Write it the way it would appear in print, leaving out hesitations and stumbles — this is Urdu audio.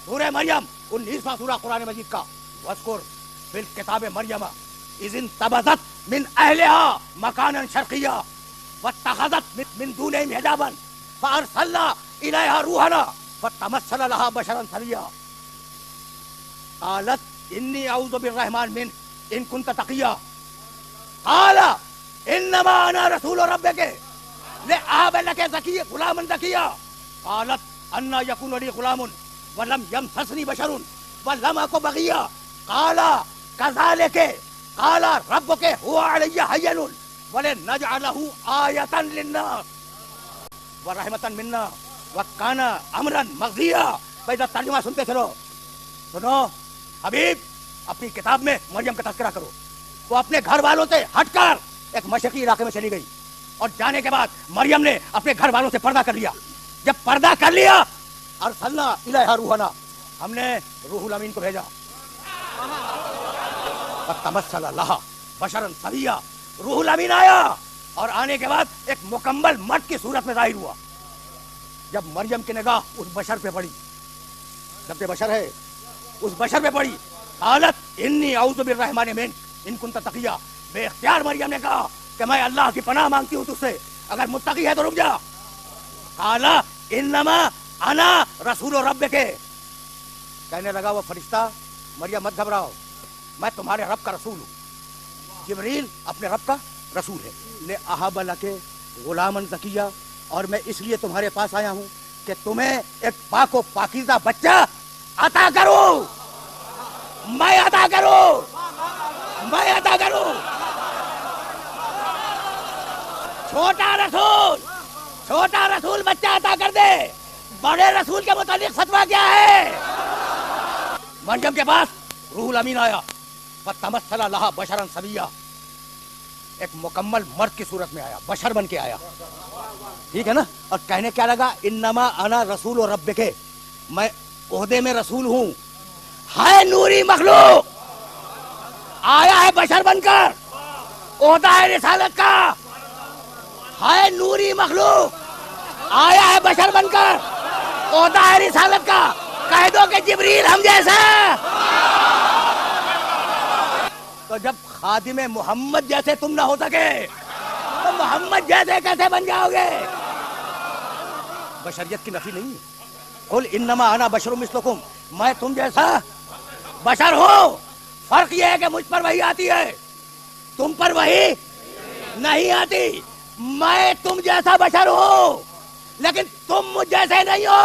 سورہ مریم 19واں سورہ قرآن مجید کا. وذکر فی الکتاب مریم اذ انتبذت من اہلها مکانا شرقیا واتخذت من دونہم حجابا فارسلنا الیہا روحنا فتمثل لها بشرا سویا قالت انی اعوذ بالرحمن منک ان کنت تقیا قال انما انا رسول ربک لأہب لک زکیہ غلاما زکیا قالت انا یکون لی غلام ولم یمسسنی بشر ولم اک بغیا قال کذالک قال ربک هو علی ہین ولنجعلہ آیۃ للناس ورحمۃ منا وکان امرا مقضیا. بھائی ترجمہ سنتے چلو. سنو حبیب اپنی کتاب میں مریم کا تذکرہ کرو. وہ اپنے گھر والوں سے ہٹ کر ایک مشرقی علاقے میں چلی گئی اور جانے کے بعد مریم نے اپنے گھر والوں سے پردہ کر لیا. جب پردہ کر لیا ارسلنا الیہا روحنا ہم نے روح الامین کو بھیجا. فتمثل لہا بشرا سویا روح الامین آیا اور آنے کے بعد ایک مکمل مرد کی صورت میں ظاہر ہوا. جب مریم کی نگاہ اس بشر پہ پڑی, جب بشر ہے اس بشر پہ پڑی, قالت انی اعوذ بالرحمن منک ان کنت تقیا. بے اختیار مریم نے کہا کہ میں اللہ کی پناہ مانگتی ہوں تجھ سے, اگر متقی ہے تو رک جا. قال انما انا رسول ربک. کہنے لگا وہ فرشتہ مریم مت گھبراؤ, میں تمہارے رب کا رسول ہوں. جبریل اپنے رب کا رسول ہے. لأہب لک غلاما زکیا, اور میں اس لیے تمہارے پاس آیا ہوں کہ تمہیں ایک پاک و پاکیزہ بچہ عطا کروں. میں عطا کروں, میں عطا کروں. چھوٹا رسول بچہ عطا کر دے, بڑے رسول کے متعلق فتویٰ کیا ہے؟ مریم کے پاس روح الامین آیا. فتمثل لہا بشرا سویا, ایک مکمل مرد کی صورت میں آیا, بشر بن کے آیا. ٹھیک ہے نا. اور کہنے کیا لگا انما انا رسول ربک, میں عہدے میں رسول ہوں. ہے نوری مخلوق, آیا ہے بشر بن کر, عہدہ ہے رسالت کا. ہے نوری مخلوق, آیا ہے بشر بن کر, عہدہ ہے رسالت کا. کہہ دو کہ جبریل ہم جیسا. تو جب خادم محمد جیسے تم نہ ہو سکے تو محمد جیسے کیسے بن جاؤ گے؟ بشریت کی نفی نہیں ہے. قل انما انا بشر مثلکم, میں تم جیسا بشر ہوں. فرق یہ ہے کہ مجھ پر وحی آتی ہے, تم پر وحی نہیں آتی. میں تم جیسا بشر ہوں لیکن تم مجھ جیسے نہیں ہو.